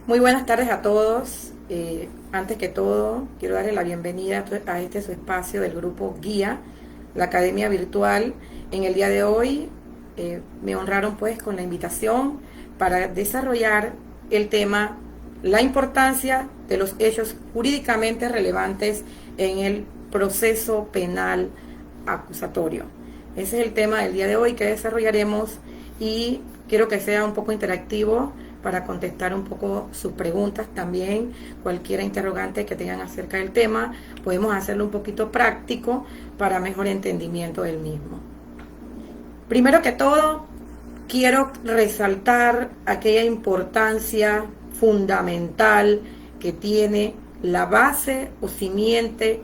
Muy buenas tardes a todos. Antes que todo, quiero darle la bienvenida a este su espacio del grupo Guía, la Academia Virtual. En el día de hoy me honraron pues con la invitación para desarrollar el tema la importancia de los hechos jurídicamente relevantes en el proceso penal acusatorio. Ese es el tema del día de hoy que desarrollaremos y quiero que sea un poco interactivo para contestar un poco sus preguntas también, cualquier interrogante que tengan acerca del tema, podemos hacerlo un poquito práctico para mejor entendimiento del mismo. Primero que todo, quiero resaltar aquella importancia fundamental que tiene la base o simiente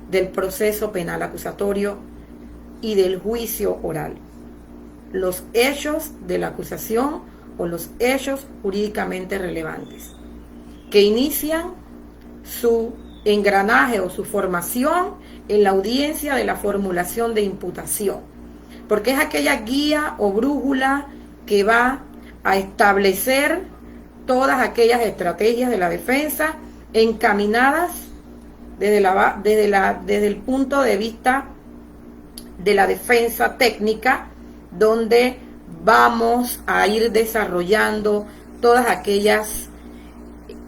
del proceso penal acusatorio y del juicio oral. Los hechos de la acusación o los hechos jurídicamente relevantes, que inician su engranaje o su formación en la audiencia de la formulación de imputación, porque es aquella guía o brújula que va a establecer todas aquellas estrategias de la defensa encaminadas desde el punto de vista de la defensa técnica, donde vamos a ir desarrollando todas aquellas,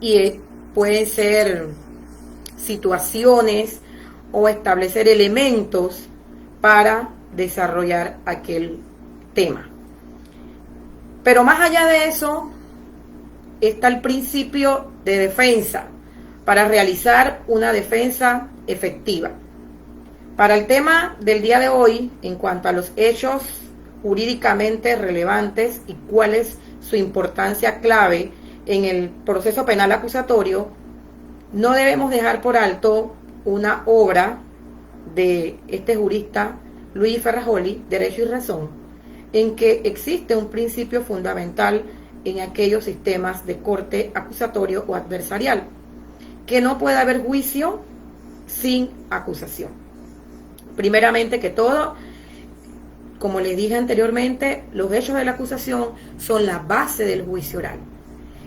y pueden ser situaciones o establecer elementos para desarrollar aquel tema. Pero más allá de eso, está el principio de defensa para realizar una defensa efectiva. Para el tema del día de hoy, en cuanto a los hechos jurídicamente relevantes y cuál es su importancia clave en el proceso penal acusatorio, no debemos dejar por alto una obra de este jurista Luigi Ferrajoli, Derecho y Razón, en que existe un principio fundamental en aquellos sistemas de corte acusatorio o adversarial, que no puede haber juicio sin acusación. Primeramente que todo, como les dije anteriormente, los hechos de la acusación son la base del juicio oral.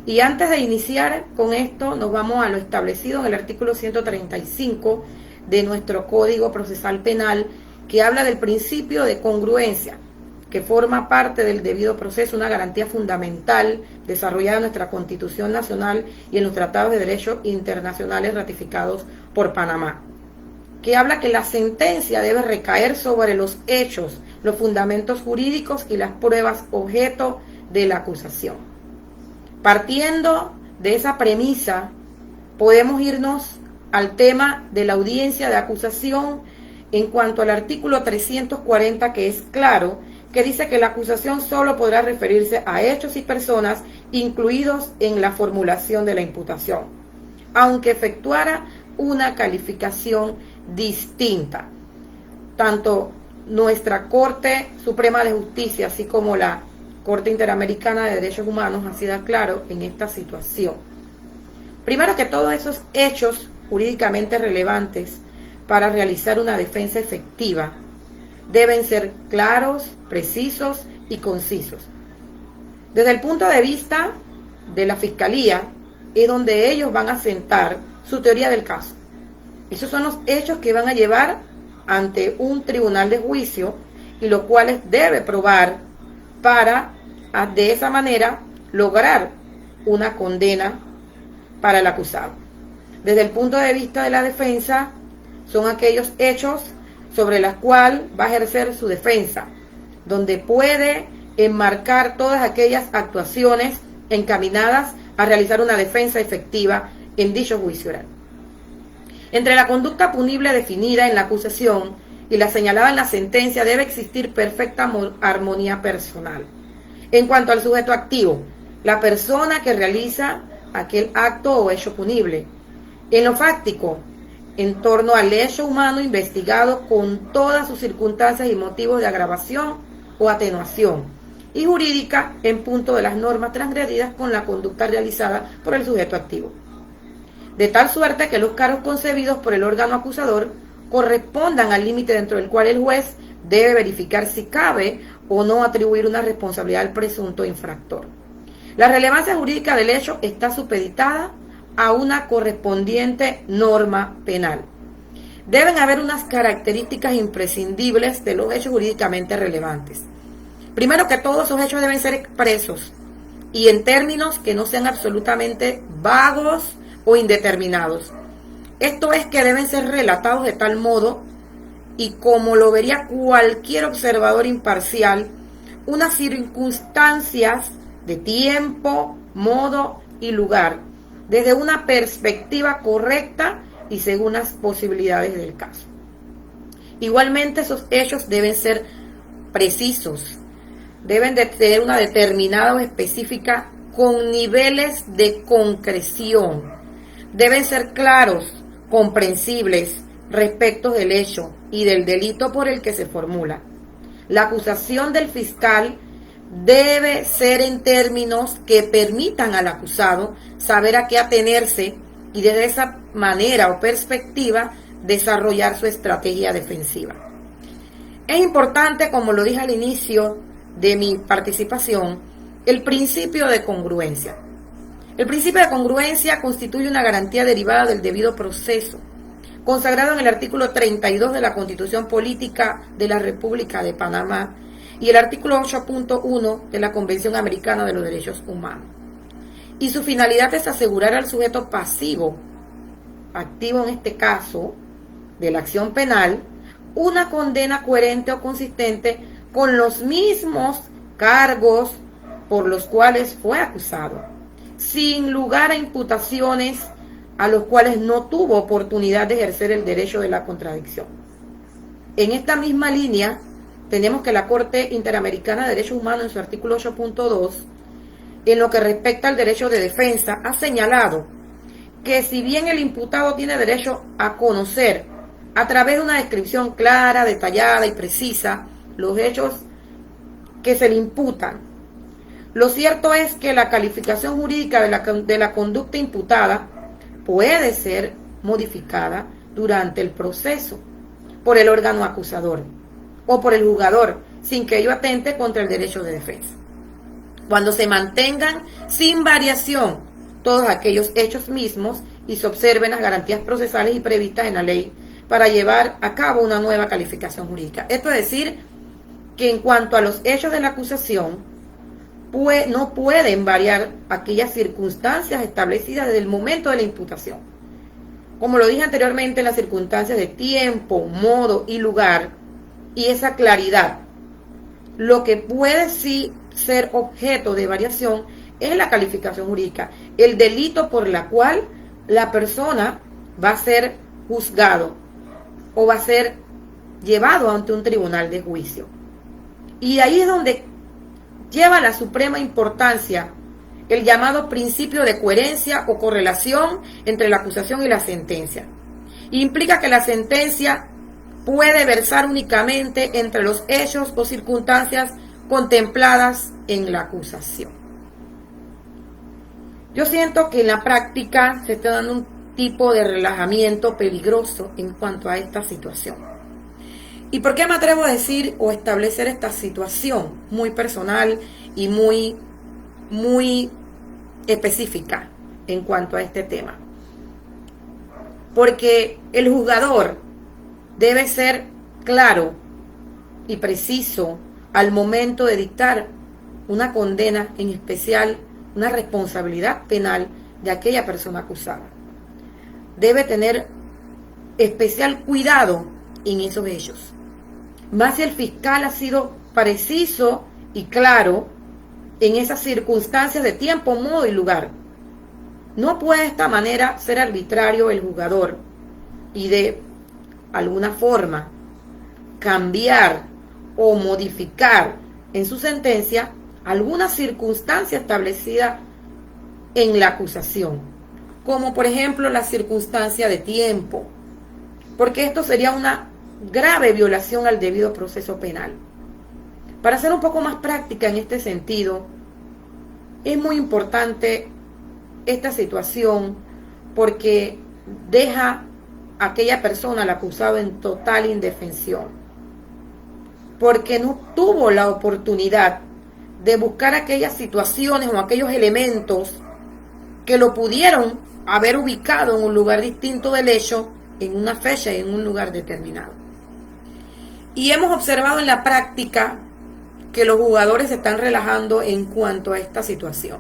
Y antes de iniciar con esto, nos vamos a lo establecido en el artículo 135 de nuestro Código Procesal Penal, que habla del principio de congruencia, que forma parte del debido proceso, una garantía fundamental desarrollada en nuestra Constitución Nacional y en los tratados de derechos internacionales ratificados por Panamá, que habla que la sentencia debe recaer sobre los hechos, los fundamentos jurídicos y las pruebas objeto de la acusación. Partiendo de esa premisa, podemos irnos al tema de la audiencia de acusación en cuanto al artículo 340, que es claro, que dice que la acusación solo podrá referirse a hechos y personas incluidos en la formulación de la imputación, aunque efectuara una calificación distinta. Tanto nuestra Corte Suprema de Justicia, así como la Corte Interamericana de Derechos Humanos, han sido claros en esta situación. Primero que todos esos hechos jurídicamente relevantes para realizar una defensa efectiva deben ser claros, precisos y concisos. Desde el punto de vista de la Fiscalía, es donde ellos van a sentar su teoría del caso. Esos son los hechos que van a llevar ante un tribunal de juicio y los cuales debe probar para de esa manera lograr una condena para el acusado. Desde el punto de vista de la defensa, son aquellos hechos sobre los cuales va a ejercer su defensa, donde puede enmarcar todas aquellas actuaciones encaminadas a realizar una defensa efectiva en dicho juicio oral. Entre la conducta punible definida en la acusación y la señalada en la sentencia debe existir perfecta armonía personal. En cuanto al sujeto activo, la persona que realiza aquel acto o hecho punible. En lo fáctico, en torno al hecho humano investigado con todas sus circunstancias y motivos de agravación o atenuación. Y jurídica, en punto de las normas transgredidas con la conducta realizada por el sujeto activo. De tal suerte que los cargos concebidos por el órgano acusador correspondan al límite dentro del cual el juez debe verificar si cabe o no atribuir una responsabilidad al presunto infractor. La relevancia jurídica del hecho está supeditada a una correspondiente norma penal. Deben haber unas características imprescindibles de los hechos jurídicamente relevantes. Primero que todo, esos hechos deben ser expresos y en términos que no sean absolutamente vagos o indeterminados. Esto es que deben ser relatados de tal modo, y como lo vería cualquier observador imparcial, unas circunstancias de tiempo, modo y lugar, desde una perspectiva correcta y según las posibilidades del caso. Igualmente, esos hechos deben ser precisos, deben de tener una determinada o específica con niveles de concreción, deben ser claros, comprensibles respecto del hecho y del delito por el que se formula. La acusación del fiscal debe ser en términos que permitan al acusado saber a qué atenerse y desde esa manera o perspectiva desarrollar su estrategia defensiva. Es importante, como lo dije al inicio de mi participación, el principio de congruencia. El principio de congruencia constituye una garantía derivada del debido proceso, consagrado en el artículo 32 de la Constitución Política de la República de Panamá y el artículo 8.1 de la Convención Americana de los Derechos Humanos. Y su finalidad es asegurar al sujeto pasivo, activo en este caso, de la acción penal, una condena coherente o consistente con los mismos cargos por los cuales fue acusado, sin lugar a imputaciones a los cuales no tuvo oportunidad de ejercer el derecho de la contradicción. En esta misma línea, tenemos que la Corte Interamericana de Derechos Humanos, en su artículo 8.2, en lo que respecta al derecho de defensa, ha señalado que si bien el imputado tiene derecho a conocer, a través de una descripción clara, detallada y precisa, los hechos que se le imputan, lo cierto es que la calificación jurídica de la conducta imputada puede ser modificada durante el proceso por el órgano acusador o por el juzgador, sin que ello atente contra el derecho de defensa. Cuando se mantengan sin variación todos aquellos hechos mismos y se observen las garantías procesales y previstas en la ley para llevar a cabo una nueva calificación jurídica. Esto es decir, que en cuanto a los hechos de la acusación, no pueden variar aquellas circunstancias establecidas desde el momento de la imputación. Como lo dije anteriormente, las circunstancias de tiempo, modo y lugar, y esa claridad. Lo que puede sí ser objeto de variación es la calificación jurídica, el delito por la cual la persona va a ser juzgado o va a ser llevado ante un tribunal de juicio. Y ahí es donde lleva la suprema importancia el llamado principio de coherencia o correlación entre la acusación y la sentencia. Implica que la sentencia puede versar únicamente entre los hechos o circunstancias contempladas en la acusación. Yo siento que en la práctica se está dando un tipo de relajamiento peligroso en cuanto a esta situación. ¿Y por qué me atrevo a decir o establecer esta situación muy personal y muy específica en cuanto a este tema? Porque el juzgador debe ser claro y preciso al momento de dictar una condena, en especial una responsabilidad penal de aquella persona acusada. Debe tener especial cuidado en esos hechos. Más si el fiscal ha sido preciso y claro en esas circunstancias de tiempo, modo y lugar. No puede de esta manera ser arbitrario el juzgador y de alguna forma cambiar o modificar en su sentencia alguna circunstancia establecida en la acusación, como por ejemplo la circunstancia de tiempo, porque esto sería una grave violación al debido proceso penal. Para ser un poco más práctica en este sentido, es muy importante esta situación porque deja a aquella persona, al acusado, en total indefensión, porque no tuvo la oportunidad de buscar aquellas situaciones o aquellos elementos que lo pudieron haber ubicado en un lugar distinto del hecho, en una fecha y en un lugar determinado. Y hemos observado en la práctica que los jugadores se están relajando en cuanto a esta situación,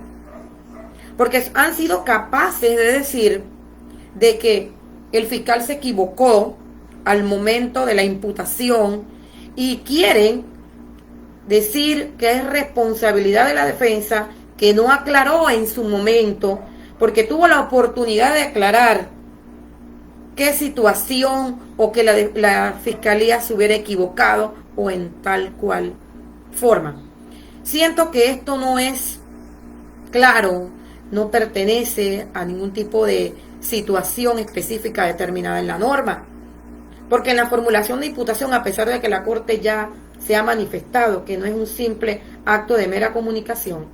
porque han sido capaces de decir de que el fiscal se equivocó al momento de la imputación y quieren decir que es responsabilidad de la defensa, que no aclaró en su momento, porque tuvo la oportunidad de aclarar qué situación o que la fiscalía se hubiera equivocado o en tal cual forma. Siento que esto no es claro, no pertenece a ningún tipo de situación específica determinada en la norma, porque en la formulación de imputación, a pesar de que la Corte ya se ha manifestado que no es un simple acto de mera comunicación,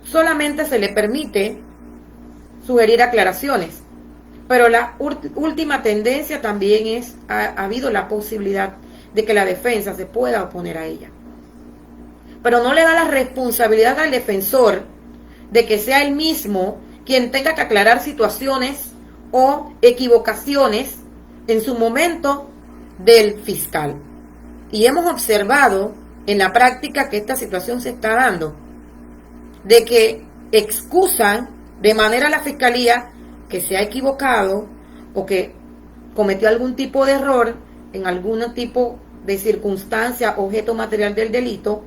solamente se le permite sugerir aclaraciones, pero la última tendencia también ha habido la posibilidad de que la defensa se pueda oponer a ella, pero no le da la responsabilidad al defensor de que sea él mismo quien tenga que aclarar situaciones o equivocaciones en su momento del fiscal. Y hemos observado en la práctica que esta situación se está dando, de que excusan de manera a la fiscalía que se ha equivocado o que cometió algún tipo de error en algún tipo de circunstancia, objeto material del delito,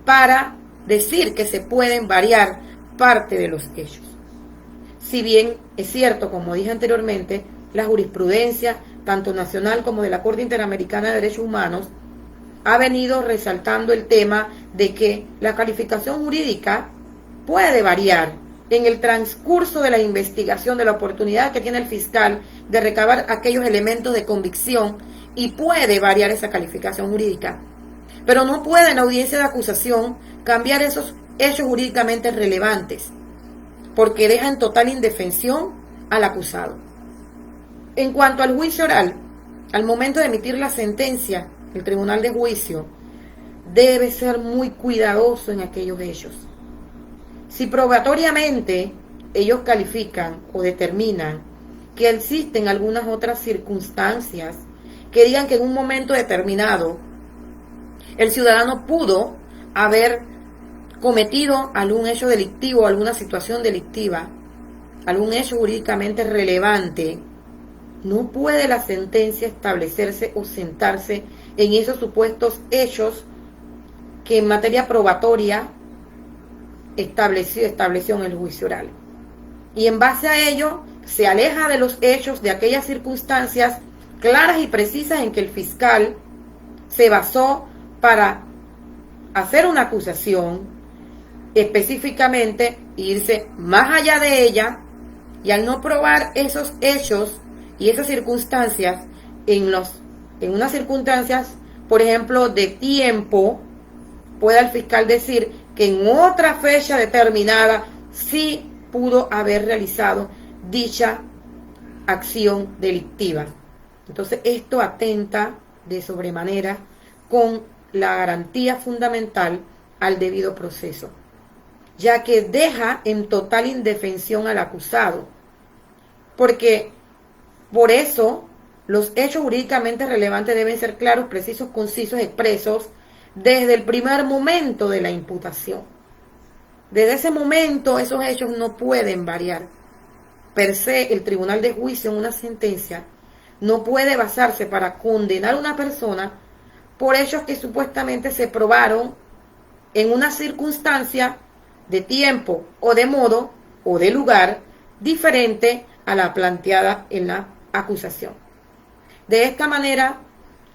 para decir que se pueden variar parte de los hechos. Si bien es cierto, como dije anteriormente, la jurisprudencia, tanto nacional como de la Corte Interamericana de Derechos Humanos, ha venido resaltando el tema de que la calificación jurídica puede variar en el transcurso de la investigación, de la oportunidad que tiene el fiscal de recabar aquellos elementos de convicción, y puede variar esa calificación jurídica. Pero no puede en la audiencia de acusación cambiar esos hechos jurídicamente relevantes, porque deja en total indefensión al acusado. En cuanto al juicio oral, al momento de emitir la sentencia, el tribunal de juicio debe ser muy cuidadoso en aquellos hechos. Si probatoriamente ellos califican o determinan que existen algunas otras circunstancias que digan que en un momento determinado el ciudadano pudo haber cometido algún hecho delictivo, alguna situación delictiva, algún hecho jurídicamente relevante, no puede la sentencia establecerse o sentarse en esos supuestos hechos que en materia probatoria estableció en el juicio oral. Y en base a ello se aleja de los hechos, de aquellas circunstancias claras y precisas en que el fiscal se basó para hacer una acusación, específicamente irse más allá de ella, y al no probar esos hechos y esas circunstancias en unas circunstancias, por ejemplo, de tiempo, puede el fiscal decir que en otra fecha determinada sí pudo haber realizado dicha acción delictiva. Entonces esto atenta de sobremanera con la garantía fundamental al debido proceso, ya que deja en total indefensión al acusado, porque por eso los hechos jurídicamente relevantes deben ser claros, precisos, concisos, expresos desde el primer momento de la imputación. Desde ese momento esos hechos no pueden variar. Per se, el tribunal de juicio en una sentencia no puede basarse para condenar a una persona por hechos que supuestamente se probaron en una circunstancia de tiempo o de modo o de lugar diferente a la planteada en la acusación. De esta manera,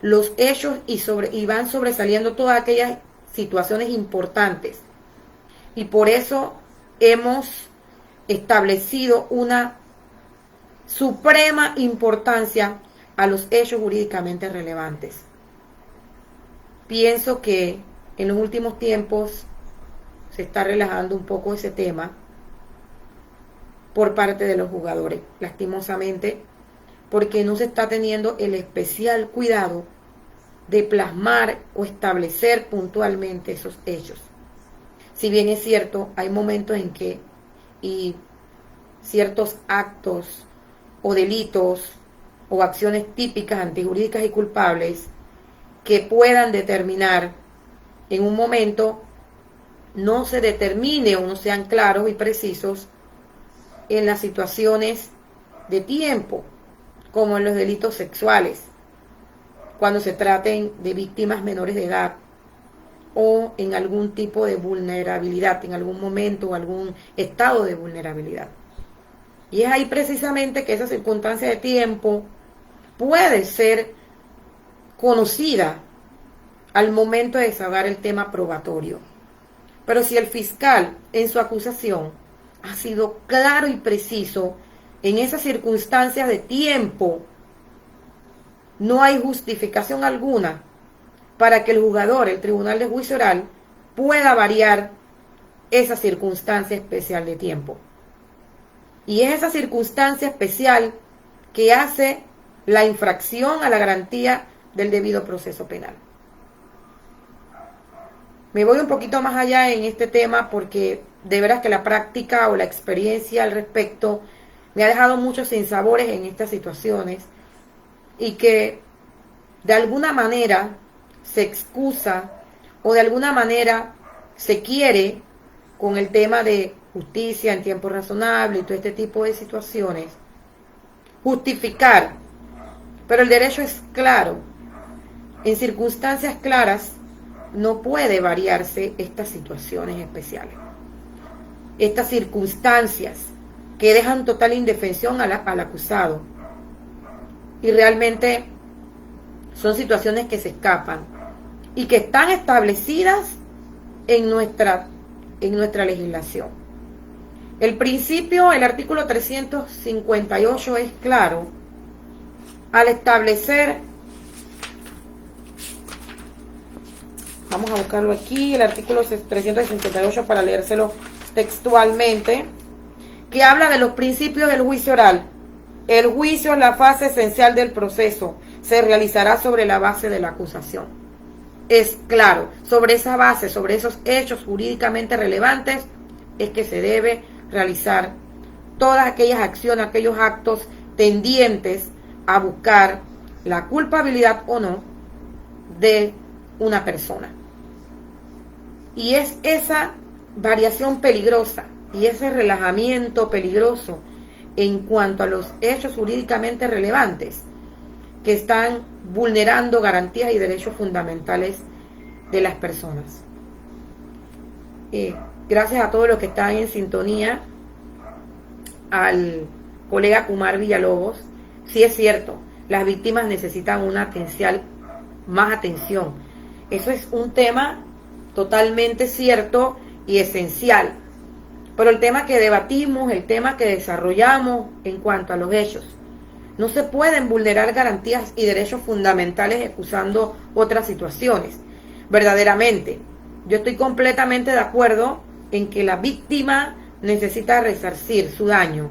los hechos y van sobresaliendo todas aquellas situaciones importantes. Y por eso hemos establecido una suprema importancia a los hechos jurídicamente relevantes. Pienso que en los últimos tiempos se está relajando un poco ese tema por parte de los jugadores, lastimosamente, porque no se está teniendo el especial cuidado de plasmar o establecer puntualmente esos hechos. Si bien es cierto, hay momentos en que y ciertos actos o delitos o acciones típicas, antijurídicas y culpables que puedan determinar en un momento no se determine o no sean claros y precisos en las situaciones de tiempo, como en los delitos sexuales, cuando se traten de víctimas menores de edad o en algún tipo de vulnerabilidad, en algún momento o algún estado de vulnerabilidad. Y es ahí precisamente que esa circunstancia de tiempo puede ser conocida al momento de desahogar el tema probatorio. Pero si el fiscal en su acusación ha sido claro y preciso en esas circunstancias de tiempo, no hay justificación alguna para que el juzgador, el Tribunal de Juicio Oral, pueda variar esa circunstancia especial de tiempo. Y es esa circunstancia especial que hace la infracción a la garantía del debido proceso penal. Me voy un poquito más allá en este tema porque de veras que la práctica o la experiencia al respecto me ha dejado muchos sinsabores en estas situaciones y que de alguna manera se excusa o de alguna manera se quiere con el tema de justicia en tiempo razonable y todo este tipo de situaciones justificar, pero el derecho es claro. En circunstancias claras no puede variarse estas situaciones especiales, estas circunstancias que dejan total indefensión al acusado y realmente son situaciones que se escapan y que están establecidas en nuestra legislación. El principio, el artículo 358 es claro al establecer, vamos a buscarlo aquí, el artículo 358 para leérselo textualmente, que habla de los principios del juicio oral. El juicio es la fase esencial del proceso, se realizará sobre la base de la acusación. Es claro, sobre esa base, sobre esos hechos jurídicamente relevantes, es que se debe realizar todas aquellas acciones, aquellos actos tendientes a buscar la culpabilidad o no de una persona. Y es esa variación peligrosa y ese relajamiento peligroso en cuanto a los hechos jurídicamente relevantes que están vulnerando garantías y derechos fundamentales de las personas. Gracias a todos los que están en sintonía, al colega Kumar Villalobos. Sí es cierto, las víctimas necesitan más atención. Eso es un tema totalmente cierto y esencial. Pero el tema que debatimos, el tema que desarrollamos en cuanto a los hechos, no se pueden vulnerar garantías y derechos fundamentales excusando otras situaciones. Verdaderamente, yo estoy completamente de acuerdo en que la víctima necesita resarcir su daño,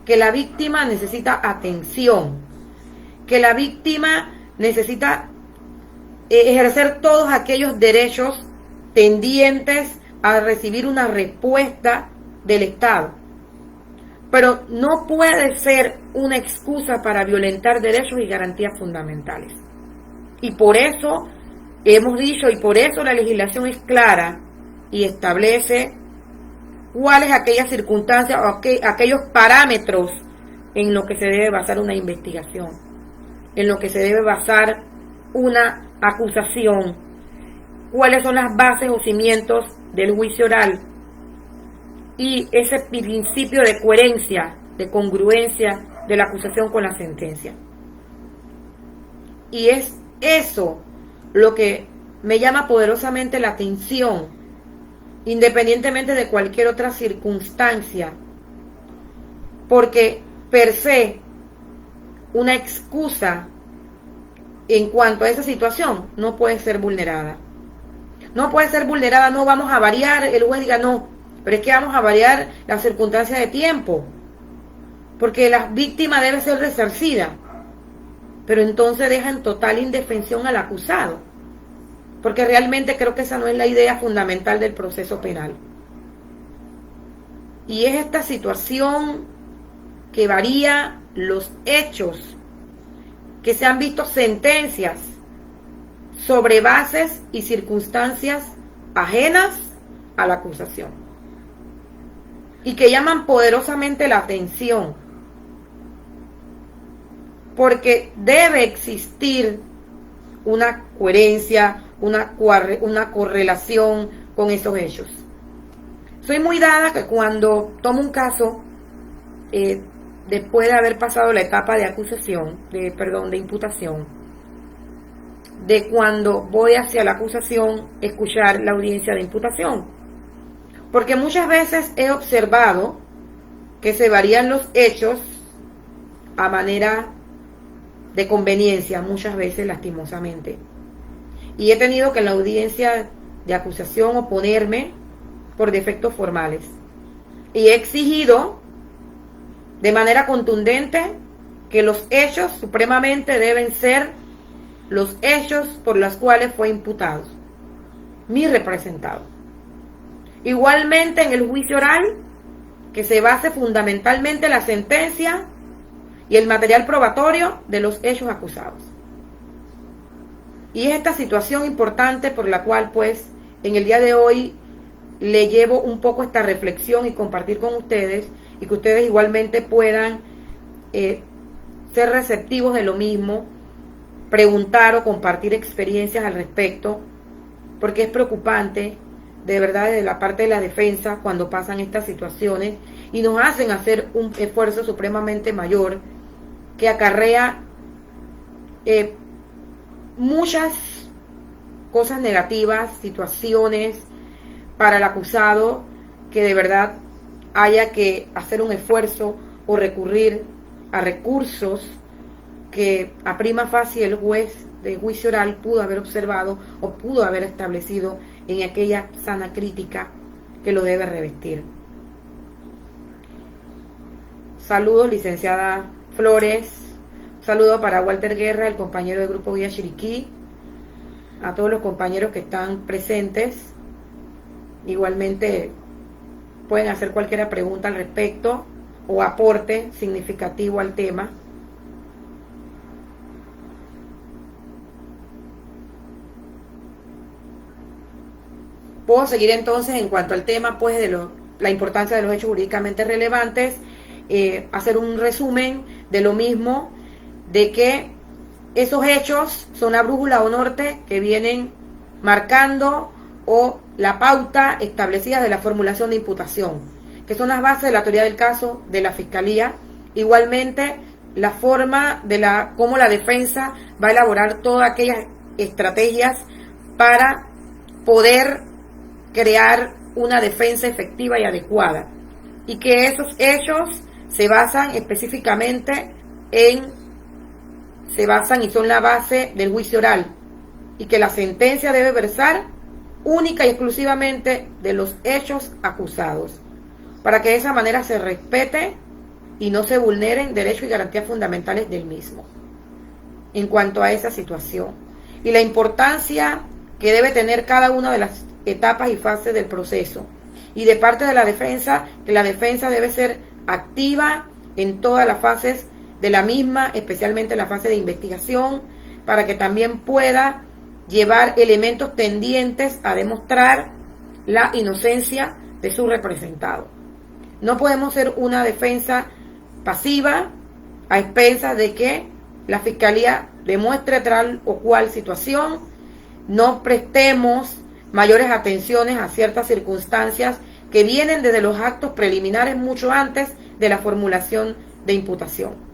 que la víctima necesita atención, que la víctima necesita ejercer todos aquellos derechos tendientes a recibir una respuesta del Estado. Pero no puede ser una excusa para violentar derechos y garantías fundamentales. Y por eso hemos dicho, y por eso la legislación es clara y establece cuáles aquellas circunstancias o aquellos parámetros en los que se debe basar una investigación, en lo que se debe basar una acusación, cuáles son las bases o cimientos del juicio oral y ese principio de coherencia, de congruencia de la acusación con la sentencia. Y es eso lo que me llama poderosamente la atención, independientemente de cualquier otra circunstancia, porque per se una excusa en cuanto a esa situación no puede ser vulnerada. No puede ser vulnerada, no vamos a variar, el juez diga no, pero es que vamos a variar las circunstancias de tiempo, porque la víctima debe ser resarcida, pero entonces deja en total indefensión al acusado, porque realmente creo que esa no es la idea fundamental del proceso penal. Y es esta situación que varía los hechos, que se han visto sentencias sobre bases y circunstancias ajenas a la acusación y que llaman poderosamente la atención, porque debe existir una coherencia, una correlación con esos hechos. Soy muy dada que cuando tomo un caso, después de haber pasado la etapa de acusación, de imputación, de cuando voy hacia la acusación, escuchar la audiencia de imputación. Porque muchas veces he observado que se varían los hechos a manera de conveniencia, muchas veces lastimosamente. Y he tenido que en la audiencia de acusación oponerme por defectos formales. Y he exigido de manera contundente que los hechos supremamente deben ser los hechos por los cuales fue imputado mi representado. Igualmente en el juicio oral, que se base fundamentalmente en la sentencia y el material probatorio de los hechos acusados. Y es esta situación importante por la cual, pues, en el día de hoy le llevo un poco esta reflexión y compartir con ustedes, y que ustedes igualmente puedan ser receptivos de lo mismo, preguntar o compartir experiencias al respecto, porque es preocupante, de verdad, desde la parte de la defensa, cuando pasan estas situaciones y nos hacen hacer un esfuerzo supremamente mayor que acarrea muchas cosas negativas, situaciones para el acusado, que de verdad haya que hacer un esfuerzo o recurrir a recursos que a prima facie el juez de juicio oral pudo haber observado o pudo haber establecido en aquella sana crítica que lo debe revestir. Saludos, licenciada Flores. Saludo para Walter Guerra, el compañero del Grupo Guía Chiriquí, a todos los compañeros que están presentes. Igualmente pueden hacer cualquier pregunta al respecto o aporte significativo al tema. Puedo seguir entonces en cuanto al tema, pues, de la importancia de los hechos jurídicamente relevantes, hacer un resumen de lo mismo, de que esos hechos son la brújula o norte que vienen marcando o la pauta establecida de la formulación de imputación, que son las bases de la teoría del caso de la Fiscalía. Igualmente, la forma de cómo la defensa va a elaborar todas aquellas estrategias para poder crear una defensa efectiva y adecuada, y que esos hechos se basan específicamente y son la base del juicio oral, y que la sentencia debe versar única y exclusivamente de los hechos acusados, para que de esa manera se respete y no se vulneren derechos y garantías fundamentales del mismo. En cuanto a esa situación y la importancia que debe tener cada una de las etapas y fases del proceso, y de parte de la defensa, que la defensa debe ser activa en todas las fases de la misma, especialmente en la fase de investigación, para que también pueda llevar elementos tendientes a demostrar la inocencia de su representado. No podemos ser una defensa pasiva a expensas de que la Fiscalía demuestre tal o cual situación. No prestemos mayores atenciones a ciertas circunstancias que vienen desde los actos preliminares mucho antes de la formulación de imputación.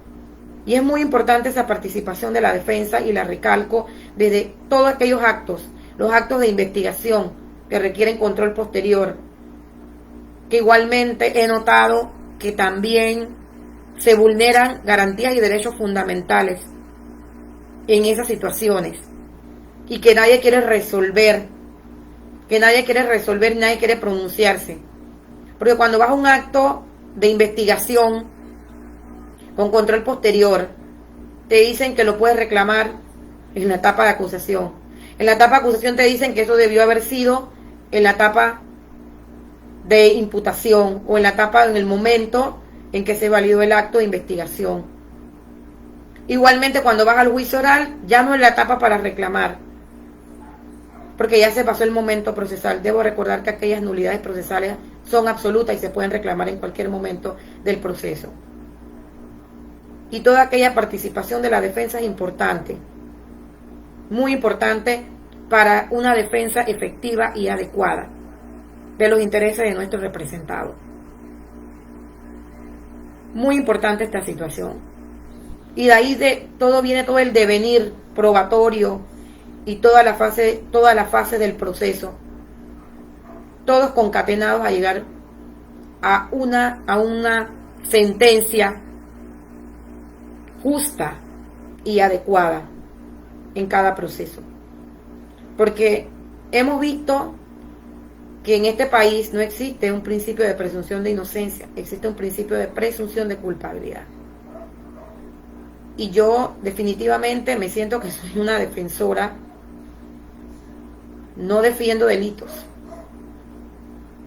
Y es muy importante esa participación de la defensa, y la recalco desde todos aquellos actos, los actos de investigación que requieren control posterior, que igualmente he notado que también se vulneran garantías y derechos fundamentales en esas situaciones, y que nadie quiere resolver, nadie quiere pronunciarse. Porque cuando vas a un acto de investigación con control posterior, te dicen que lo puedes reclamar en la etapa de acusación. En la etapa de acusación te dicen que eso debió haber sido en la etapa de imputación o en la etapa, en el momento en que se validó el acto de investigación. Igualmente, cuando vas al juicio oral, ya no es la etapa para reclamar, porque ya se pasó el momento procesal. Debo recordar que aquellas nulidades procesales son absolutas y se pueden reclamar en cualquier momento del proceso. Y toda aquella participación de la defensa es importante, muy importante para una defensa efectiva y adecuada de los intereses de nuestros representados. Muy importante esta situación. Y de ahí viene todo el devenir probatorio y toda la fase del proceso. Todos concatenados a llegar a una sentencia justa y adecuada en cada proceso. Porque hemos visto que en este país no existe un principio de presunción de inocencia, existe un principio de presunción de culpabilidad. Y yo definitivamente me siento que soy una defensora, no defiendo delitos,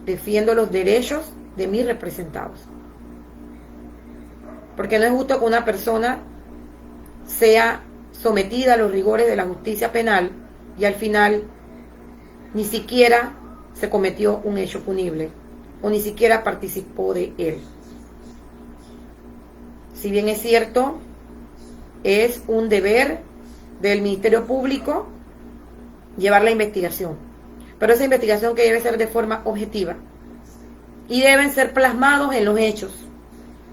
defiendo los derechos de mis representados. Porque no es justo que una persona sea sometida a los rigores de la justicia penal y al final ni siquiera se cometió un hecho punible o ni siquiera participó de él. Si bien es cierto, es un deber del Ministerio Público llevar la investigación, pero esa investigación que debe ser de forma objetiva y deben ser plasmados en los hechos.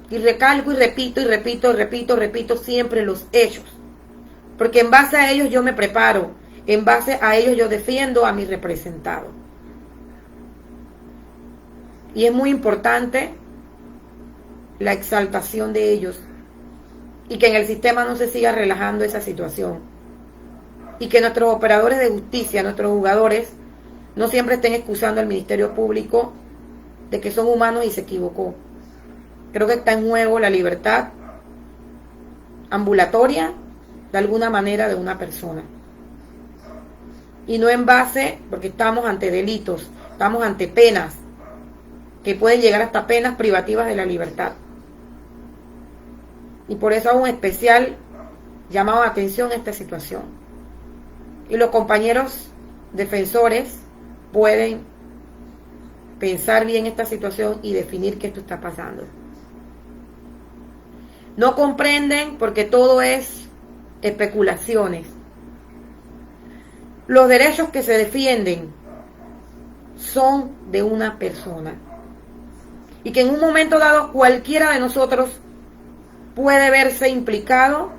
Y recalco y repito siempre los hechos, porque en base a ellos yo me preparo, en base a ellos yo defiendo a mi representado. Y es muy importante la exaltación de ellos y que en el sistema no se siga relajando esa situación. Y que nuestros operadores de justicia, nuestros jugadores, no siempre estén excusando al Ministerio Público de que son humanos y se equivocó. Creo que está en juego la libertad ambulatoria, de alguna manera, de una persona. Y no en base, porque estamos ante delitos, estamos ante penas, que pueden llegar hasta penas privativas de la libertad. Y por eso hago un especial llamado de atención a esta situación. Y los compañeros defensores pueden pensar bien esta situación y definir qué esto está pasando. No comprenden porque todo es especulaciones. Los derechos que se defienden son de una persona. Y que en un momento dado cualquiera de nosotros puede verse implicado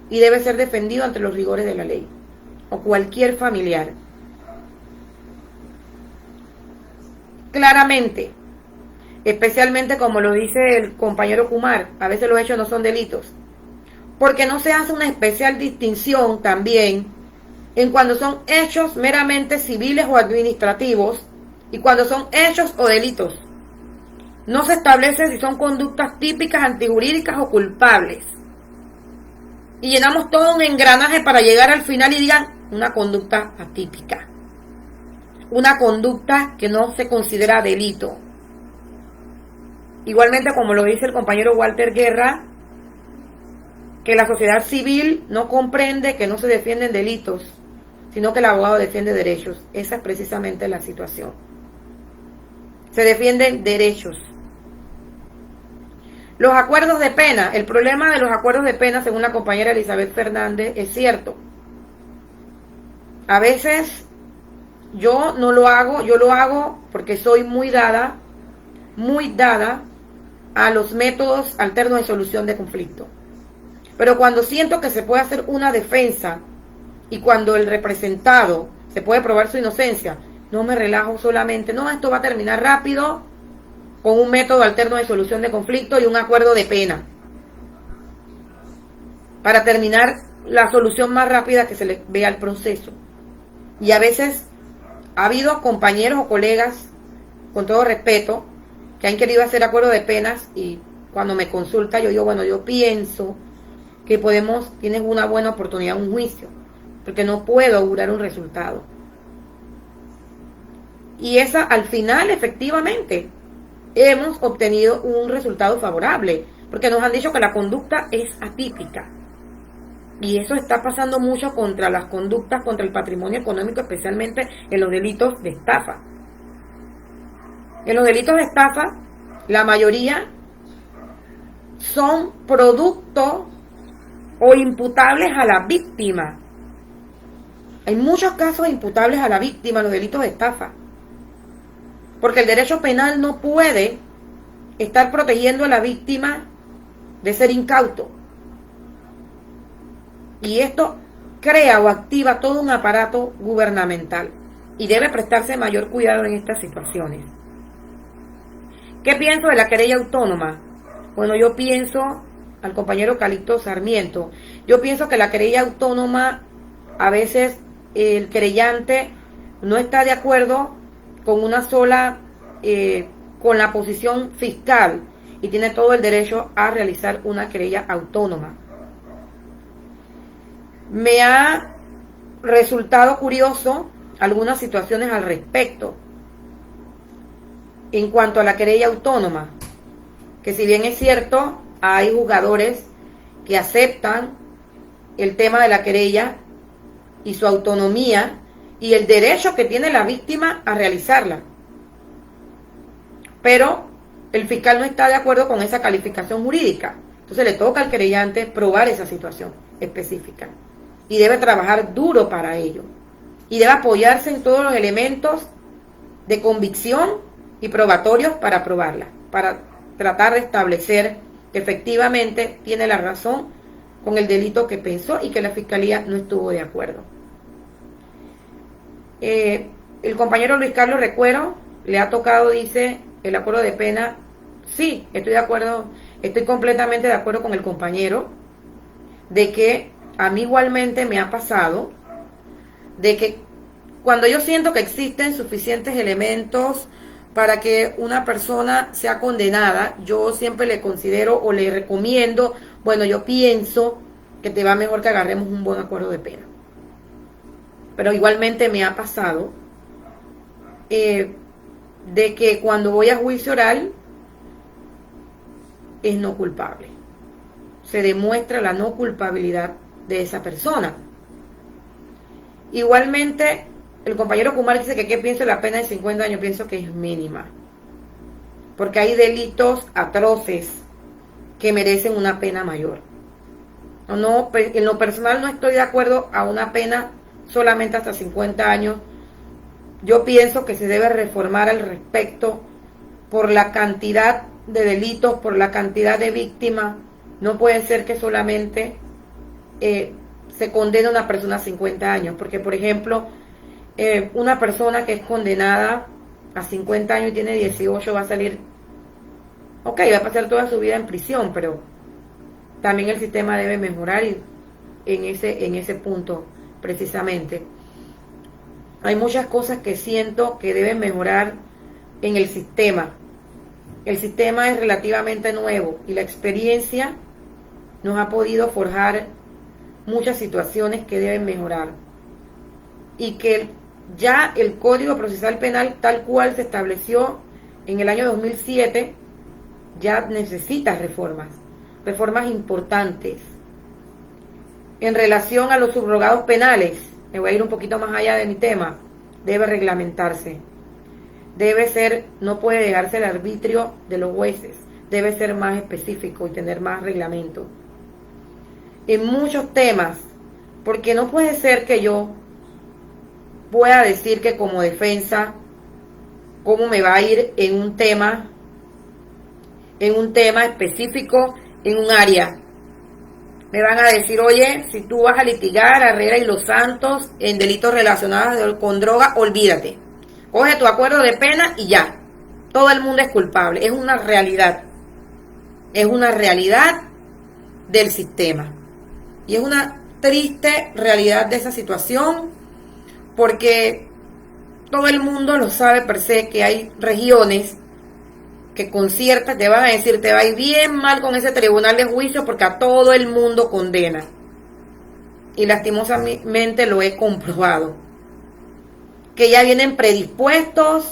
y debe ser defendido ante los rigores de la ley. O cualquier familiar. Claramente, especialmente como lo dice el compañero Kumar, a veces los hechos no son delitos, porque no se hace una especial distinción también en cuando son hechos meramente civiles o administrativos y cuando son hechos o delitos. No se establece si son conductas típicas, antijurídicas o culpables. Y llenamos todo un engranaje para llegar al final y digan una conducta atípica, una conducta que no se considera delito. Igualmente, como lo dice el compañero Walter Guerra, que la sociedad civil no comprende que no se defienden delitos, sino que el abogado defiende derechos. Esa es precisamente la situación. Se defienden derechos. Los acuerdos de pena, el problema de los acuerdos de pena, según la compañera Elizabeth Fernández, es cierto. A veces yo no lo hago, yo lo hago porque soy muy dada a los métodos alternos de solución de conflicto. Pero cuando siento que se puede hacer una defensa y cuando el representado se puede probar su inocencia, no me relajo solamente, no, esto va a terminar rápido con un método alterno de solución de conflicto y un acuerdo de pena para terminar la solución más rápida que se le vea al proceso. Y a veces ha habido compañeros o colegas, con todo respeto, que han querido hacer acuerdo de penas y cuando me consulta yo digo, bueno, yo pienso que tienes una buena oportunidad, un juicio, porque no puedo augurar un resultado. Y esa, al final, efectivamente, hemos obtenido un resultado favorable, porque nos han dicho que la conducta es atípica. Y eso está pasando mucho contra las conductas, contra el patrimonio económico, especialmente en los delitos de estafa. En los delitos de estafa, la mayoría son producto o imputables a la víctima. Hay muchos casos imputables a la víctima en los delitos de estafa. Porque el derecho penal no puede estar protegiendo a la víctima de ser incauto. Y esto crea o activa todo un aparato gubernamental. Y debe prestarse mayor cuidado en estas situaciones. ¿Qué pienso de la querella autónoma? Bueno, yo pienso, al compañero Calixto Sarmiento, yo pienso que la querella autónoma, a veces el querellante no está de acuerdo con una sola, con la posición fiscal, y tiene todo el derecho a realizar una querella autónoma. Me ha resultado curioso algunas situaciones al respecto en cuanto a la querella autónoma, que si bien es cierto, hay jugadores que aceptan el tema de la querella y su autonomía y el derecho que tiene la víctima a realizarla, pero el fiscal no está de acuerdo con esa calificación jurídica. Entonces le toca al querellante probar esa situación específica y debe trabajar duro para ello y debe apoyarse en todos los elementos de convicción y probatorios para probarla, para tratar de establecer que efectivamente tiene la razón con el delito que pensó y que la fiscalía no estuvo de acuerdo. El compañero Luis Carlos Recuero le ha tocado, dice, el acuerdo de pena. Sí, estoy de acuerdo, estoy completamente de acuerdo con el compañero de que a mí igualmente me ha pasado de que cuando yo siento que existen suficientes elementos para que una persona sea condenada, yo siempre le considero o le recomiendo, bueno, yo pienso que te va mejor que agarremos un buen acuerdo de pena. Pero igualmente me ha pasado de que cuando voy a juicio oral es no culpable. Se demuestra la no culpabilidad de esa persona. Igualmente, el compañero Kumar dice que qué pienso de la pena de 50 años, pienso que es mínima. Porque hay delitos atroces que merecen una pena mayor. No, en lo personal no estoy de acuerdo a una pena solamente hasta 50 años. Yo pienso que se debe reformar al respecto por la cantidad de delitos, por la cantidad de víctimas. No puede ser que solamente se condene a una persona a 50 años, porque por ejemplo, una persona que es condenada a 50 años y tiene 18 va a salir, ok, va a pasar toda su vida en prisión, pero también el sistema debe mejorar en ese punto precisamente. Hay muchas cosas que siento que deben mejorar en el sistema. El sistema es relativamente nuevo y la experiencia nos ha podido forjar muchas situaciones que deben mejorar. Y que ya el Código Procesal Penal tal cual se estableció en el año 2007 ya necesita reformas importantes. En relación a los subrogados penales, me voy a ir un poquito más allá de mi tema, debe reglamentarse. Debe ser, no puede dejarse el arbitrio de los jueces, debe ser más específico y tener más reglamento. En muchos temas, porque no puede ser que yo pueda decir que como defensa, cómo me va a ir en un tema específico, en un área. Me van a decir, oye, si tú vas a litigar a Herrera y Los Santos en delitos relacionados con droga, olvídate. Coge tu acuerdo de pena y ya. Todo el mundo es culpable. Es una realidad. Es una realidad del sistema. Y es una triste realidad de esa situación, porque todo el mundo lo sabe per se, que hay regiones que con ciertas te van a decir, te va a ir bien mal con ese tribunal de juicio porque a todo el mundo condena. Y lastimosamente lo he comprobado. que ya vienen predispuestos,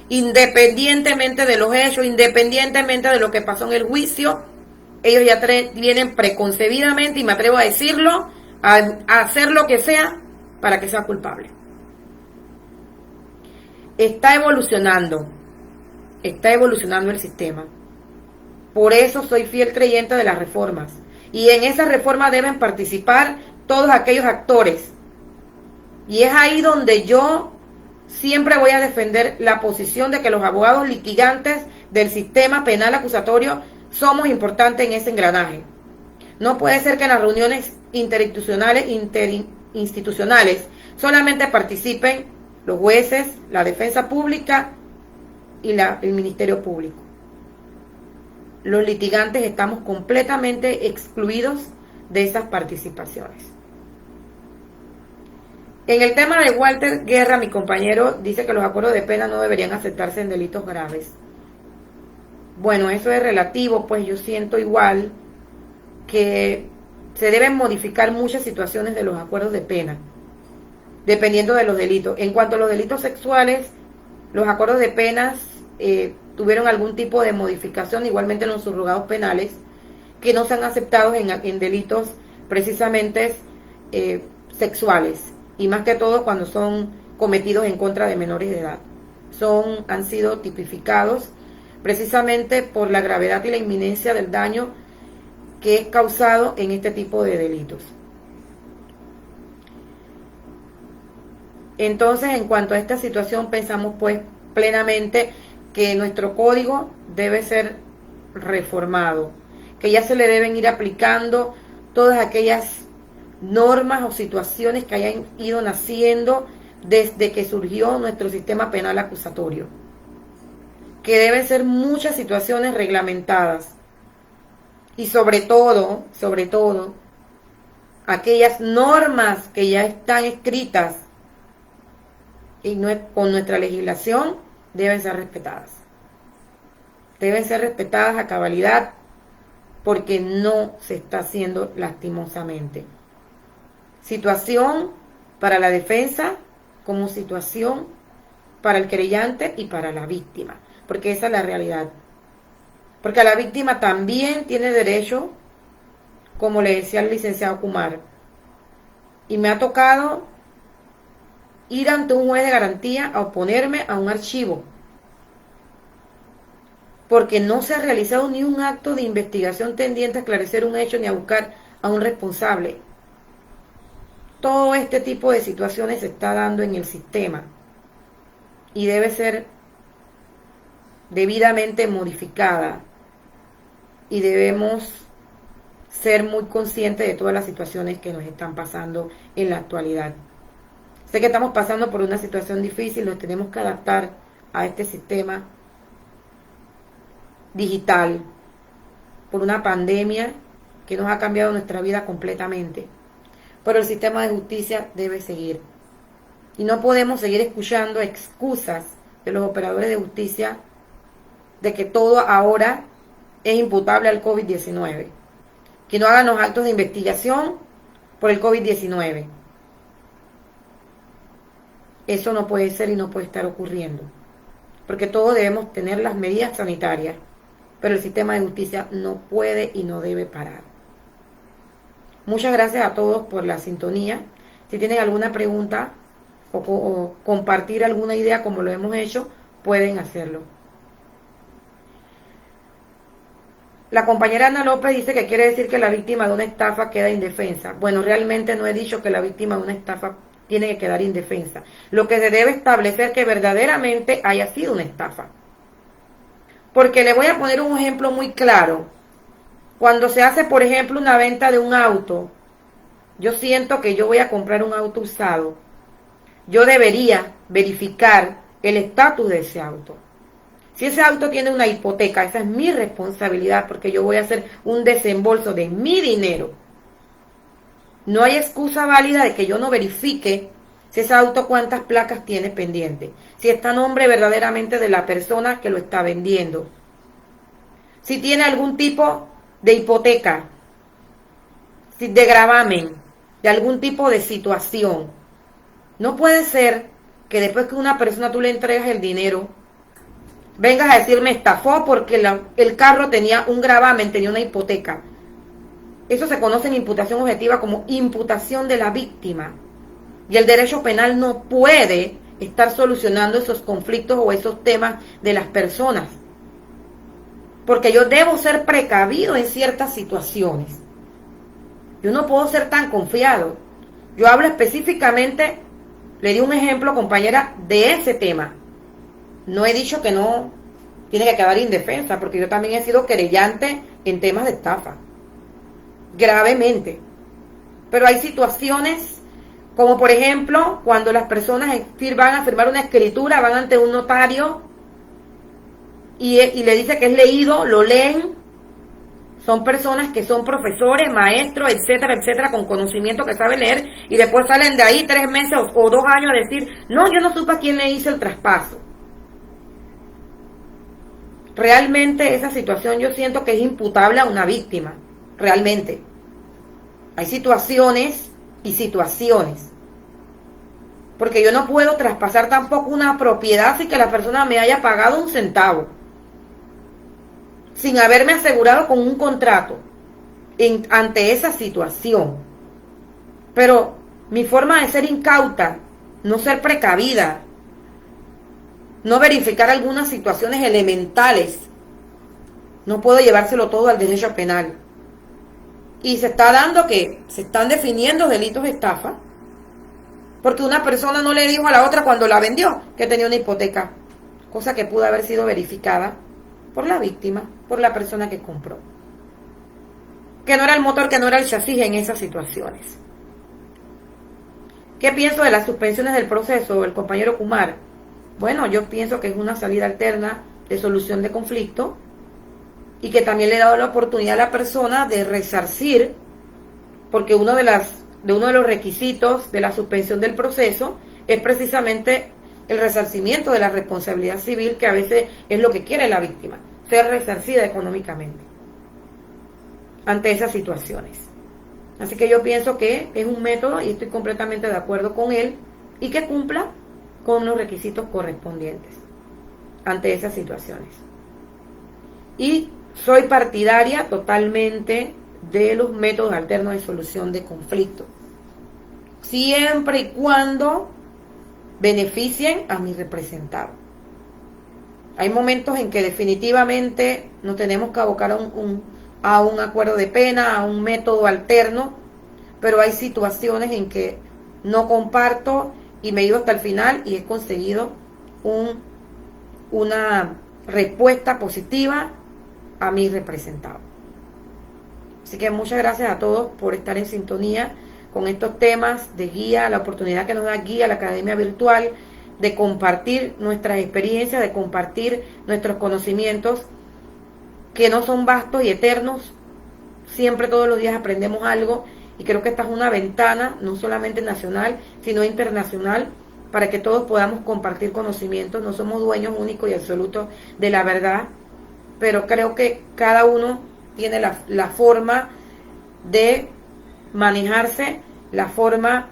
independientemente de los hechos, independientemente de lo que pasó en el juicio, ellos ya vienen preconcebidamente, y me atrevo a decirlo, a hacer lo que sea para que sea culpable. Está evolucionando el sistema. Por eso soy fiel creyente de las reformas. Y en esas reformas deben participar todos aquellos actores. Y es ahí donde yo siempre voy a defender la posición de que los abogados litigantes del sistema penal acusatorio somos importantes en ese engranaje. No puede ser que en las reuniones interinstitucionales solamente participen los jueces, la defensa pública y el Ministerio Público. Los litigantes estamos completamente excluidos de esas participaciones. En el tema de Walter Guerra, mi compañero dice que los acuerdos de pena no deberían aceptarse en delitos graves. Bueno, eso es relativo, pues yo siento igual que se deben modificar muchas situaciones de los acuerdos de pena, dependiendo de los delitos. En cuanto a los delitos sexuales, los acuerdos de penas tuvieron algún tipo de modificación, igualmente en los subrogados penales, que no se han aceptado en delitos precisamente sexuales, y más que todo cuando son cometidos en contra de menores de edad. Han sido tipificados precisamente por la gravedad y la inminencia del daño que es causado en este tipo de delitos. Entonces, en cuanto a esta situación, pensamos pues plenamente que nuestro código debe ser reformado, que ya se le deben ir aplicando todas aquellas normas o situaciones que hayan ido naciendo desde que surgió nuestro sistema penal acusatorio, que deben ser muchas situaciones reglamentadas, y sobre todo, aquellas normas que ya están escritas con nuestra legislación deben ser respetadas. Deben ser respetadas a cabalidad, porque no se está haciendo lastimosamente. Situación para la defensa como situación para el querellante y para la víctima, porque esa es la realidad. Porque la víctima también tiene derecho, como le decía el licenciado Kumar, y me ha tocado ir ante un juez de garantía a oponerme a un archivo, porque no se ha realizado ni un acto de investigación tendiente a esclarecer un hecho ni a buscar a un responsable. Todo este tipo de situaciones se está dando en el sistema y debe ser debidamente modificada, y debemos ser muy conscientes de todas las situaciones que nos están pasando en la actualidad. Sé que estamos pasando por una situación difícil, nos tenemos que adaptar a este sistema digital por una pandemia que nos ha cambiado nuestra vida completamente. Pero el sistema de justicia debe seguir. Y no podemos seguir escuchando excusas de los operadores de justicia de que todo ahora es imputable al COVID-19. Que no hagan los actos de investigación por el COVID-19. Eso no puede ser y no puede estar ocurriendo. Porque todos debemos tener las medidas sanitarias, pero el sistema de justicia no puede y no debe parar. Muchas gracias a todos por la sintonía. Si tienen alguna pregunta o compartir alguna idea como lo hemos hecho, pueden hacerlo. La compañera Ana López dice que quiere decir que la víctima de una estafa queda indefensa. Bueno, realmente no he dicho que la víctima de una estafa tiene que quedar indefensa. Lo que se debe establecer es que verdaderamente haya sido una estafa. Porque le voy a poner un ejemplo muy claro. Cuando se hace, por ejemplo, una venta de un auto, yo siento que yo voy a comprar un auto usado. Yo debería verificar el estatus de ese auto. Si ese auto tiene una hipoteca, esa es mi responsabilidad, porque yo voy a hacer un desembolso de mi dinero. No hay excusa válida de que yo no verifique si ese auto cuántas placas tiene pendiente, si está a nombre verdaderamente de la persona que lo está vendiendo, si tiene algún tipo de hipoteca, si de gravamen, de algún tipo de situación. No puede ser que después que una persona tú le entregas el dinero, vengas a decir me estafó porque el carro tenía un gravamen, tenía una hipoteca. Eso se conoce en imputación objetiva como imputación de la víctima. Y el derecho penal no puede estar solucionando esos conflictos o esos temas de las personas. Porque yo debo ser precavido en ciertas situaciones. Yo no puedo ser tan confiado. Yo hablo específicamente, le di un ejemplo, compañera, de ese tema. No he dicho que no tiene que quedar indefensa, porque yo también he sido querellante en temas de estafa. Gravemente. Pero hay situaciones, como por ejemplo, cuando las personas van a firmar una escritura, van ante un notario y le dice que es leído, lo leen. Son personas que son profesores, maestros, etcétera, etcétera, con conocimiento que saben leer, y después salen de ahí 3 meses o 2 años a decir, no, yo no supe a quién le hice el traspaso. Realmente esa situación yo siento que es imputable a una víctima, realmente. Hay situaciones y situaciones. Porque yo no puedo traspasar tampoco una propiedad sin que la persona me haya pagado un centavo, sin haberme asegurado con un contrato ante esa situación. Pero mi forma de ser incauta, no ser precavida, no verificar algunas situaciones elementales, no puedo llevárselo todo al derecho penal. Y se está dando que se están definiendo delitos de estafa, porque una persona no le dijo a la otra cuando la vendió que tenía una hipoteca, cosa que pudo haber sido verificada por la víctima, por la persona que compró. Que no era el motor, que no era el chasis en esas situaciones. ¿Qué pienso de las suspensiones del proceso, el compañero Kumar? Bueno, yo pienso que es una salida alterna de solución de conflicto y que también le he dado la oportunidad a la persona de resarcir, porque uno de los requisitos de la suspensión del proceso es precisamente el resarcimiento de la responsabilidad civil, que a veces es lo que quiere la víctima, ser resarcida económicamente ante esas situaciones. Así que yo pienso que es un método y estoy completamente de acuerdo con él, y que cumpla con los requisitos correspondientes ante esas situaciones. Y soy partidaria totalmente de los métodos alternos de solución de conflicto, siempre y cuando beneficien a mi representado. Hay momentos en que definitivamente nos tenemos que abocar a un acuerdo de pena, a un método alterno, pero hay situaciones en que no comparto y me he ido hasta el final y he conseguido una respuesta positiva a mi representado. Así que muchas gracias a todos por estar en sintonía con estos temas de guía, la oportunidad que nos da Guía, la Academia Virtual, de compartir nuestras experiencias, de compartir nuestros conocimientos, que no son vastos y eternos. Siempre, todos los días aprendemos algo, y creo que esta es una ventana, no solamente nacional, sino internacional, para que todos podamos compartir conocimientos. No somos dueños únicos y absolutos de la verdad, pero creo que cada uno tiene la forma de manejarse, la forma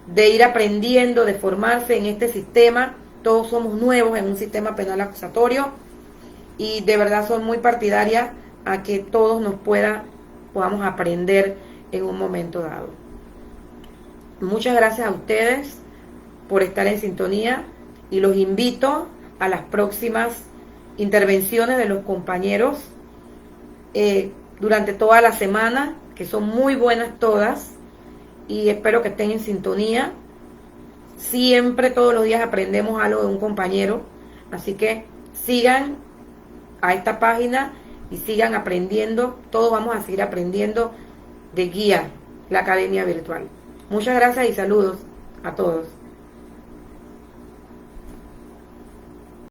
de ir aprendiendo, de formarse en este sistema. Todos somos nuevos en un sistema penal acusatorio, y de verdad soy muy partidaria a que todos podamos aprender en un momento dado. Muchas gracias a ustedes por estar en sintonía, y los invito a las próximas intervenciones de los compañeros durante toda la semana, que son muy buenas todas, y espero que estén en sintonía. Siempre, todos los días aprendemos algo de un compañero, así que sigan a esta página y sigan aprendiendo. Todos vamos a seguir aprendiendo de Guía, la Academia Virtual. Muchas gracias y saludos a todos.